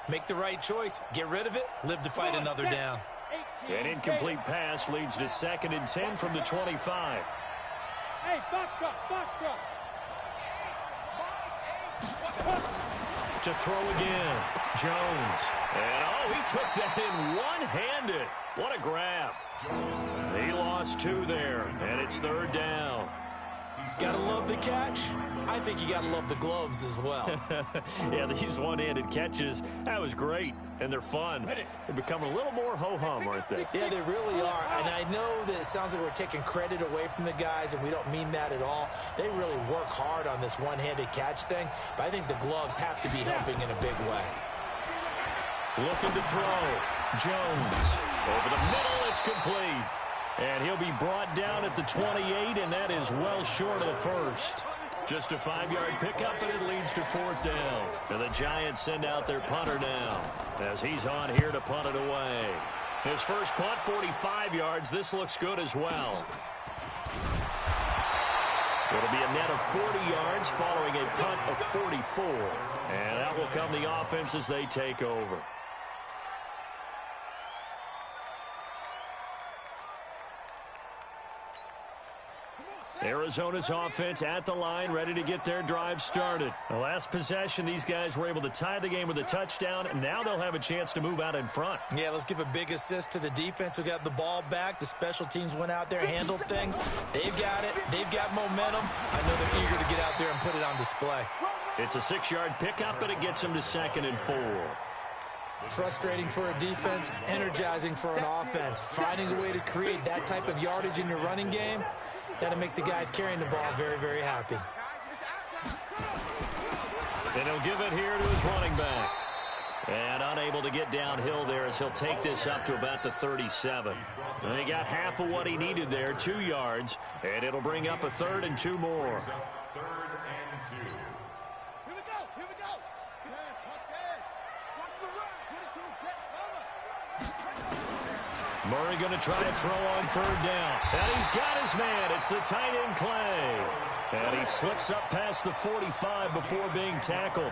make the right choice. Get rid of it, live to fight another down. An incomplete pass leads to 2nd and 10 from the 25. Hey, Foxtrot. To throw again, Jones. And, he took that in one-handed. What a grab. He lost 2 there, and it's 3rd down. Gotta love the catch. I think you gotta love the gloves as well. Yeah, these one-handed catches, that was great, and they're fun. They're becoming a little more ho-hum, aren't they? Yeah, they really are, and I know that it sounds like we're taking credit away from the guys, and we don't mean that at all. They really work hard on this one-handed catch thing, but I think the gloves have to be helping in a big way. Looking to throw. Jones. Over the middle, it's complete. And he'll be brought down at the 28, and that is well short of the first. Just a 5-yard pickup, and it leads to 4th down. And the Giants send out their punter now as he's on here to punt it away. His first punt, 45 yards. This looks good as well. It'll be a net of 40 yards following a punt of 44. And that will come the offense as they take over. Arizona's offense at the line, ready to get their drive started. The last possession, these guys were able to tie the game with a touchdown, and now they'll have a chance to move out in front. Yeah, let's give a big assist to the defense who got the ball back. The special teams went out there, handled things. They've got it. They've got momentum. I know they're eager to get out there and put it on display. It's a 6-yard pickup, but it gets them to 2nd and 4. Frustrating for a defense, energizing for an offense. Finding a way to create that type of yardage in your running game, that'll make the guys carrying the ball very, very happy. And he'll give it here to his running back. And unable to get downhill there as he'll take this up to about the 37. And he got half of what he needed there, 2 yards. And it'll bring up a 3rd and 2 more. 3rd and 2. Here we go. Here we go. Yeah, touch game. Watch the run. 22, jet cover. Murray going to try to throw on 3rd down. And he's got his man. It's the tight end, Clay. And he slips up past the 45 before being tackled.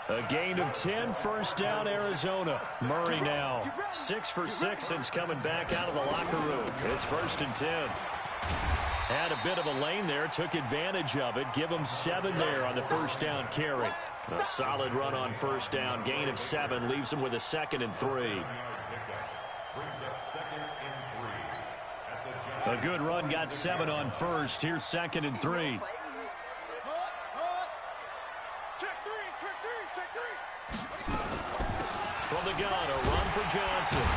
A gain of 10, 1st down, Arizona. Murray now 6 for 6 since coming back out of the locker room. It's 1st and 10. Had a bit of a lane there, took advantage of it. Give him 7 there on the 1st down carry. A solid run on 1st down. Gain of 7 leaves him with a 2nd and 3. A good run got 7 on 1st. Here's 2nd and 3. From the gun, a run for Johnson.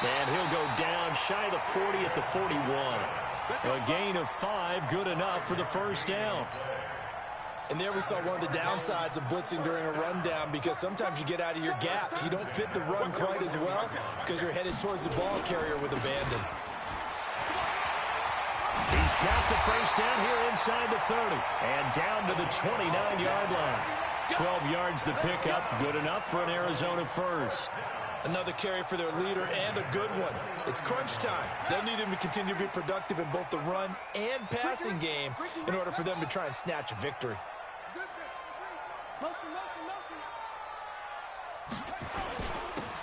And he'll go down shy of the 40 at the 41. A gain of 5, good enough for the 1st down. And there we saw one of the downsides of blitzing during a rundown, because sometimes you get out of your gaps. You don't fit the run quite as well because you're headed towards the ball carrier with abandon. He's got the 1st down here inside the 30 and down to the 29-yard line. 12 yards the pickup, good enough for an Arizona 1st. Another carry for their leader, and a good one. It's crunch time. They'll need him to continue to be productive in both the run and passing game in order for them to try and snatch a victory.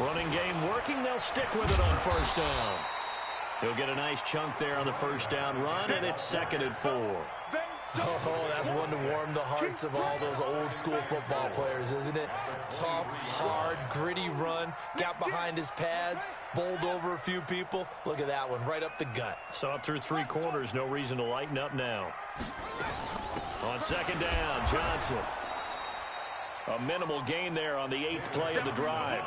Running game working, they'll stick with it on 1st down. He'll get a nice chunk there on the 1st down run, and it's 2nd and 4. Oh, that's one to warm the hearts of all those old school football players, isn't it? Tough, hard, gritty run, got behind his pads, bowled over a few people. Look at that one, right up the gut. So up through 3 quarters, no reason to lighten up now. On 2nd down, Johnson. A minimal gain there on the 8th play of the drive.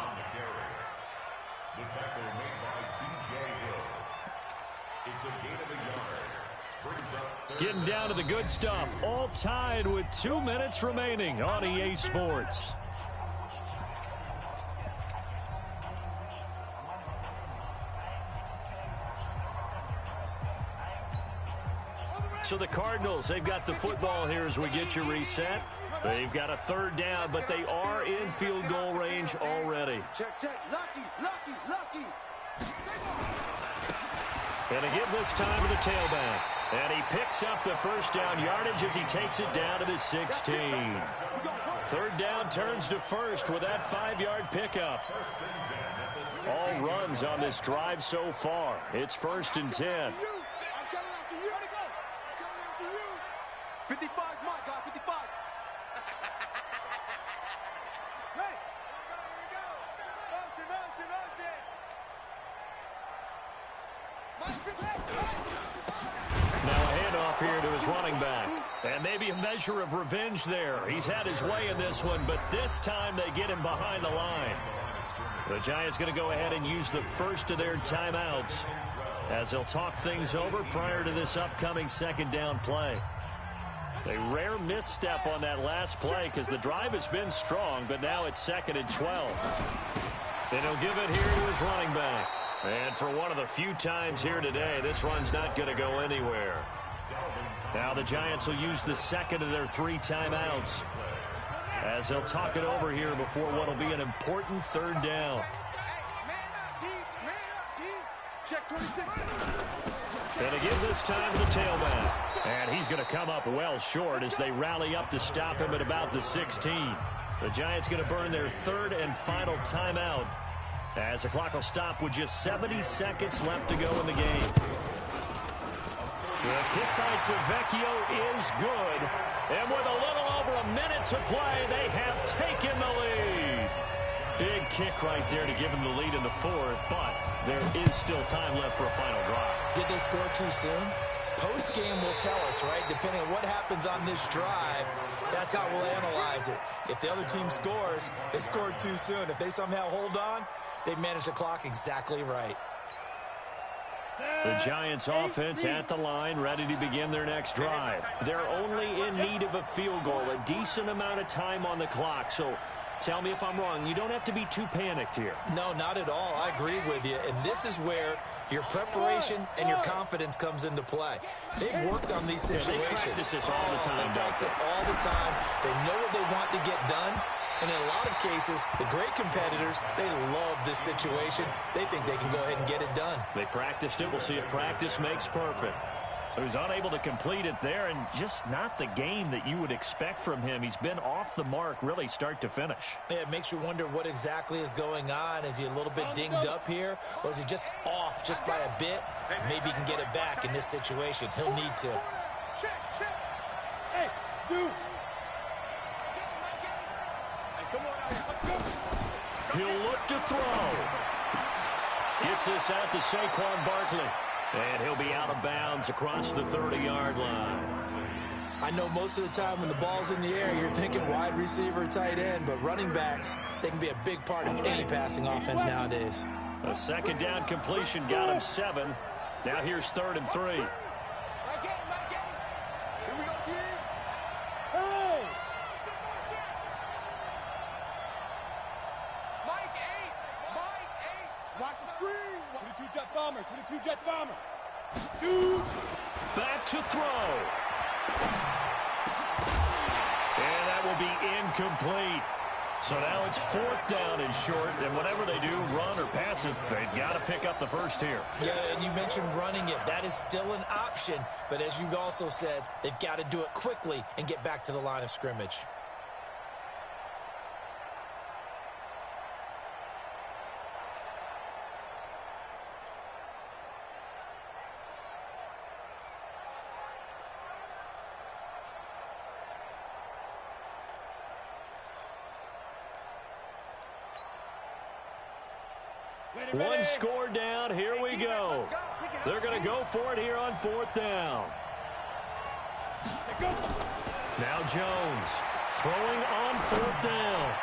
The tackle made by B.J. Hill. It's a gain of a yard. Getting down to the good stuff. All tied with 2 minutes remaining on EA Sports. So the Cardinals, they've got the football here as we get you reset. They've got a 3rd down, but they are in field goal range already. Check, check. Lucky, lucky, lucky. And a give this time to the tailback. And he picks up the 1st down yardage as he takes it down to the 16. 3rd down turns to 1st with that 5-yard pickup. All runs on this drive so far. It's 1st and 10. I'm coming after you. I'm coming after you. 55's my guy, 55. Hey. Here we go. Motion, motion, motion. Now a handoff here to his running back. And maybe a measure of revenge there. He's had his way in this one, but this time they get him behind the line. The Giants going to go ahead and use the first of their timeouts as they'll talk things over prior to this upcoming 2nd down play. A rare misstep on that last play because the drive has been strong, but now it's 2nd and 12. And he'll give it here to his running back. And for one of the few times here today, this run's not going to go anywhere. Now the Giants will use the second of their 3 timeouts as they'll talk it over here before what will be an important third down. Going to give this time to the tailback. And he's going to come up well short as they rally up to stop him at about the 16. The Giants going to burn their 3rd and final timeout as the clock will stop with just 70 seconds left to go in the game. The kick by Tavecchio is good. And with a little over a minute to play, they have taken the lead. Big kick right there to give them the lead in the 4th, but there is still time left for a final drive. Did they score too soon? Post-game will tell us, right? Depending on what happens on this drive, that's how we'll analyze it. If the other team scores, they scored too soon. If they somehow hold on, they manage the clock exactly right. The Giants offense at the line, ready to begin their next drive. They're only in need of a field goal, a decent amount of time on the clock. So tell me if I'm wrong. You don't have to be too panicked here. No, not at all. I agree with you. And this is where your preparation and your confidence comes into play. They've worked on these situations. Yeah, they practice this all the time. They practice it all the time. They know what they want to get done. And in a lot of cases, the great competitors, they love this situation. They think they can go ahead and get it done. They practiced it. We'll see if practice makes perfect. So he's unable to complete it there, and just not the game that you would expect from him. He's been off the mark really start to finish. Yeah, it makes you wonder what exactly is going on. Is he a little bit dinged up here, or is he just off just by a bit? Maybe he can get it back in this situation. He'll need to. Check. Hey, dude. He'll look to throw. Gets this out to Saquon Barkley. And he'll be out of bounds across the 30-yard line. I know most of the time when the ball's in the air, you're thinking wide receiver, tight end, but running backs, they can be a big part of any passing offense nowadays. A second down completion got him 7. Now here's 3rd and 3. Here we go, kid. Hey! Mike 8. Watch the screen. 22 jet bomber. 22 jet bomber. Shoot. Back to throw. And that will be incomplete. So now it's 4th down and short, and whatever they do, run or pass it, they've got to pick up the first here. Yeah, and you mentioned running it. That is still an option, but as you also said, they've got to do it quickly and get back to the line of scrimmage. One score down. Here we go. They're going to go for it here on 4th down. Now Jones throwing on 4th down.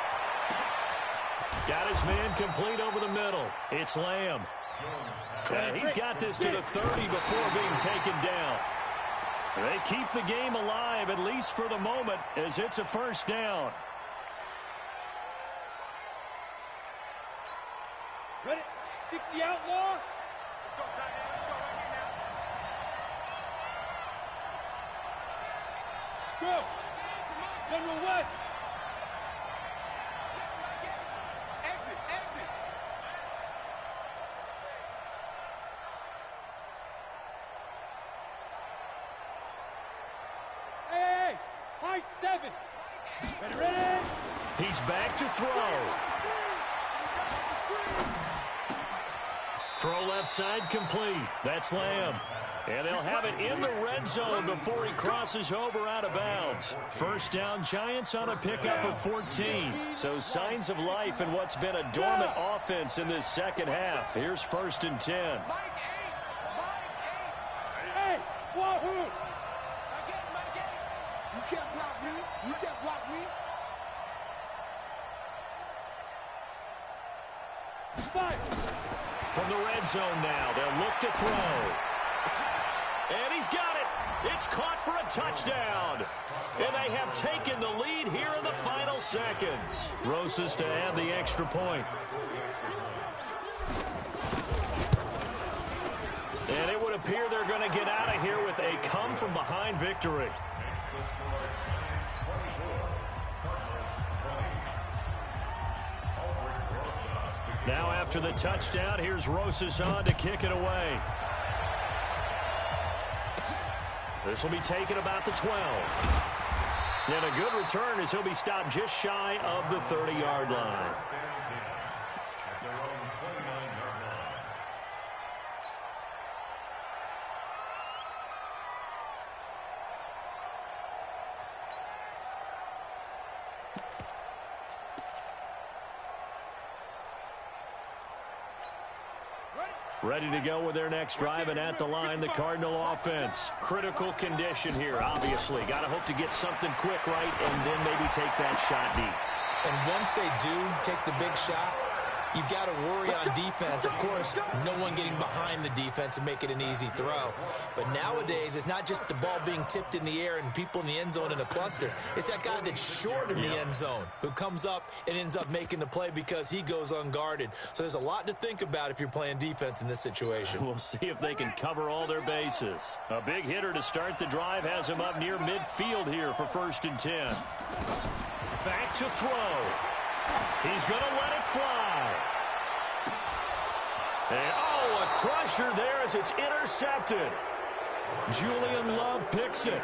Got his man complete over the middle. It's Lamb. He's got this to the 30 before being taken down. They keep the game alive, at least for the moment, as it's a 1st down. Ready? 60 outlaw. Let's go, tight end. Let's go right here now. Go. General West. Exit. Hey. High 7. Ready. He's back to throw. Throw left side complete. That's Lamb. And they'll have it in the red zone before he crosses over out of bounds. 1st down, Giants on a pickup of 14. So signs of life in what's been a dormant offense in this second half. Here's 1st and 10. Hey, Wahoo! You can't block me. You can't block me. 5. From the red zone now, they'll look to throw. And he's got it. It's caught for a touchdown. And they have taken the lead here in the final seconds. Rosas to add the extra point. appear they're going to get out of here with a come-from-behind victory. Now after the touchdown, here's Rosas on to kick it away. This will be taken about the 12. And a good return as he'll be stopped just shy of the 30-yard line. Ready to go with their next drive, and at the line, the Cardinal offense. Critical condition here, obviously. Got to hope to get something quick right and then maybe take that shot deep. And once they do take the big shot, you've got to worry on defense. Of course, no one getting behind the defense and make it an easy throw. But nowadays, it's not just the ball being tipped in the air and people in the end zone in a cluster. It's that guy that's short in the end zone who comes up and ends up making the play because he goes unguarded. So there's a lot to think about if you're playing defense in this situation. We'll see if they can cover all their bases. A big hitter to start the drive has him up near midfield here for 1st and 10. Back to throw. He's going to let it fly. And, oh, a crusher there as it's intercepted. Julian Love picks it.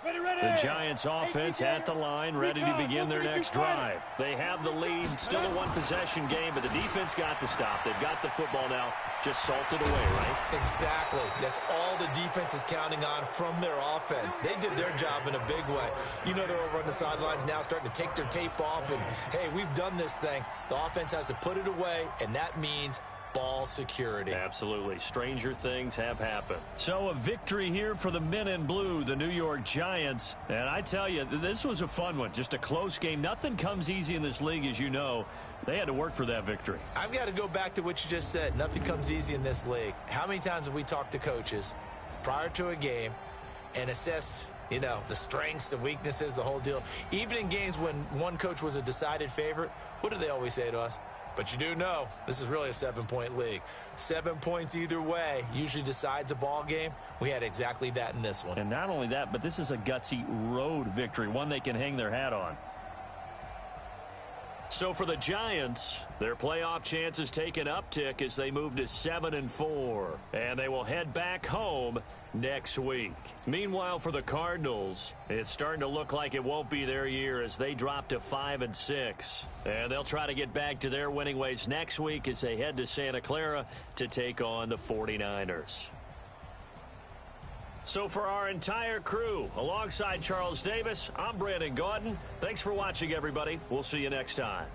The Giants offense at the line, ready to begin their next drive. They have the lead, still a one-possession game, but the defense got the stop. They've got the football now, just salted away, right? Exactly. That's all the defense is counting on from their offense. They did their job in a big way. You know they're over on the sidelines now starting to take their tape off, and, hey, we've done this thing. The offense has to put it away, and that means ball security. Absolutely. Stranger things have happened. So a victory here for the men in blue, the New York Giants. And I tell you, this was a fun one. Just a close game. Nothing comes easy in this league, as you know. They had to work for that victory. I've got to go back to what you just said. Nothing comes easy in this league. How many times have we talked to coaches prior to a game and assessed, you know, the strengths, the weaknesses, the whole deal? Even in games when one coach was a decided favorite, what do they always say to us? But you do know this is really a 7-point league. 7 points either way usually decides a ball game. We had exactly that in this one. And not only that, but this is a gutsy road victory, one they can hang their hat on. So for the Giants, their playoff chances take an uptick as they move to 7-4. And they will head back home next week. Meanwhile, for the Cardinals, it's starting to look like it won't be their year as they drop to 5-6. And they'll try to get back to their winning ways next week as they head to Santa Clara to take on the 49ers. So for our entire crew, alongside Charles Davis, I'm Brandon Gaudin. Thanks for watching, everybody. We'll see you next time.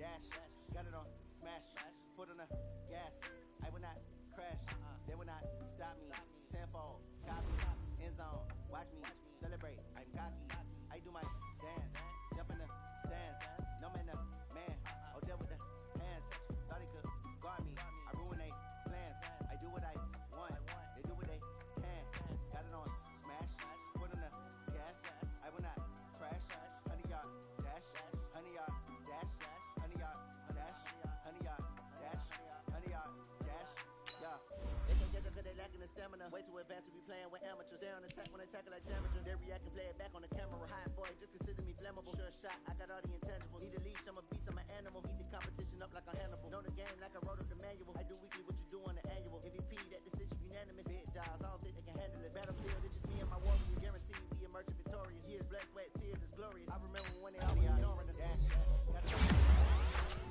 dash. Got it on smash, foot on the gas. I will not crash, they will not stop me. Tenfold, copy, end zone, watch me celebrate. I'm cocky, I do my dance, jump in the stands. No man, the man, oh deal with the hands. Thought he could guard me, I ruin they plans. I do what I want, they do what they can. Got it on smash, foot on the gas. I will not crash, 100-yard dash, 100-yard dash, 100-yard dash, 100-yard dash, 100-yard dash. Yeah, they can't catch up 'cause they lacking the stamina. Way too advanced to be playing with amateurs. They on attack when they tackle like damager. They react and play it back on the camera. Hot boy, just consider me flammable. Sure shot, I got all the intangibles. Need a leash, I'm a beast, I'm an animal. Heat the competition up like a Hannibal. Know the game like I wrote up the manual. I do weekly what you do on the annual. MVP, that decision unanimous. Big dials, I don't think they can handle it. Battlefield, it's just me and my warriors. Guaranteed we emerge victorious. Years, blood, sweat, tears, it's glorious. I remember when they always ignoring the dash. Got it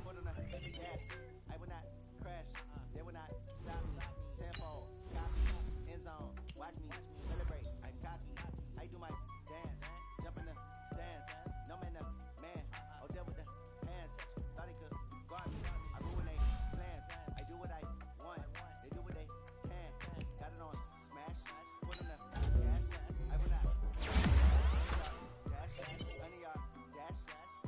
foot on the gas. I will not crash, they will not stop me. Tenfold, copy, end zone, watch me celebrate. I'm cocky, I do my dance, jump in the stands. No man, the man, oh deal with the hands. Thought he could guard me, I ruin they plans. I do what I want, they do what they can. Got it on smash, foot on the gas. I will not dash, 100-yard dash,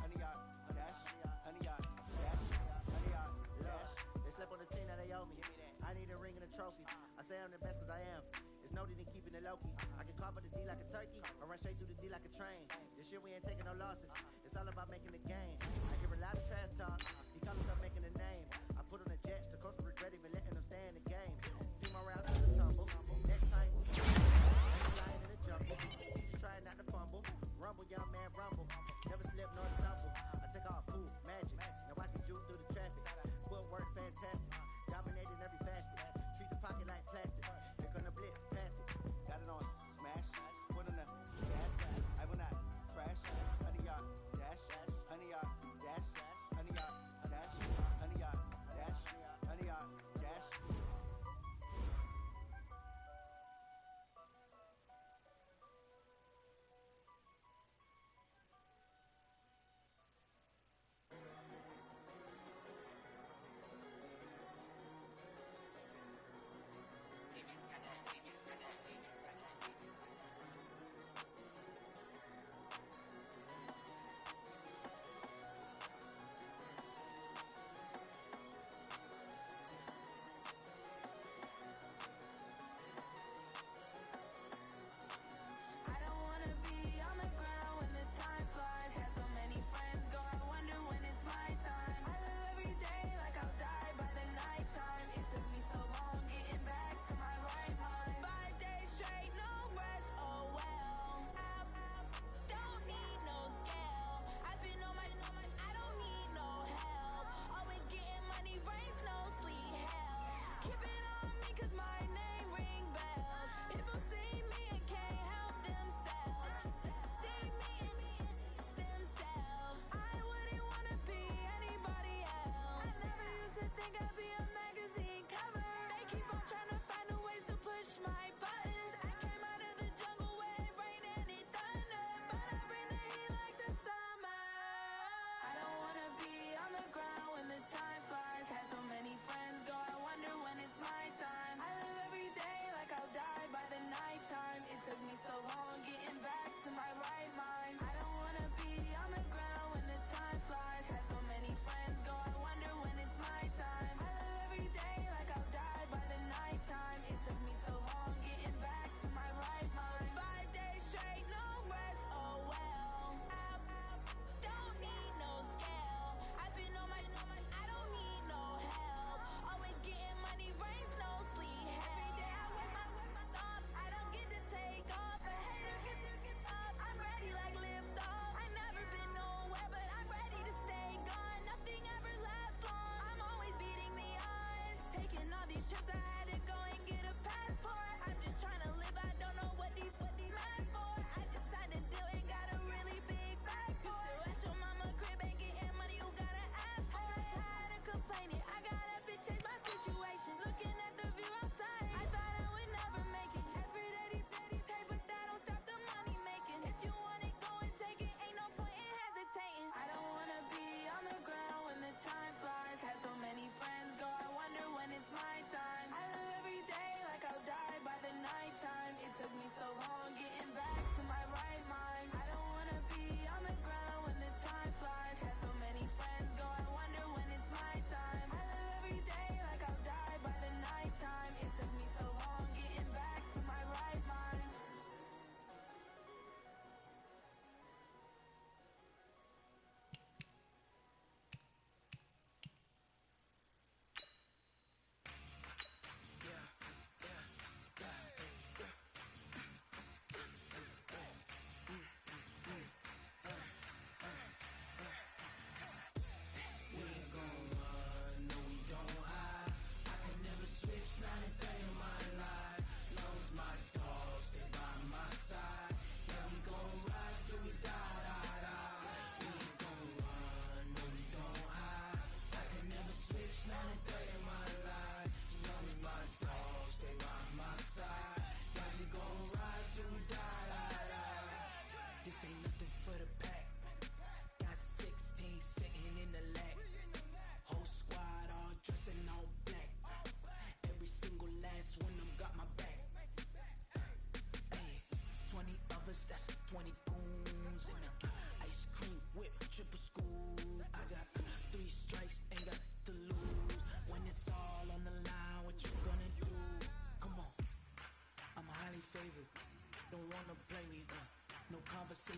100-yard dash, 100-yard dash, 100-yard dash. They slept on the team that they owe me. I need a ring and a trophy. I say I'm the best 'cause I am. It's noted in keeping it low-key. I can carve up the D like a turkey or run straight through the D like a train. This year we ain't taking no losses. It's all about making the game. I hear a lot of trash talk. He call himself making a name. I put on the jets. The coach regret even letting them stay in the game. Team morale to the tumble. Next time, lying in the jungle. Just trying not to fumble. Rumble, young man, rumble. Never slip nor stumble. I take off poof, magic. Now watch me juke through the traffic. Footwork fantastic. Dominating every facet. Treat the pocket like plastic. Here come the blitz, pass it. Got it on smash, foot on the gas. I will not crash. 100-yard dash, 100-yard dash, 100-yard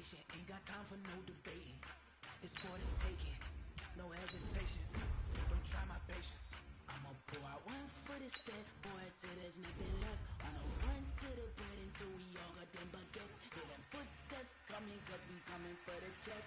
patient, ain't got time for no debating. It's for the taking, no hesitation. Don't try my patience. I'ma pour out one for the set, boy, till there's nothing left. On a run to the bread until we all got them baguettes. Hear them footsteps coming, cause we coming for the check.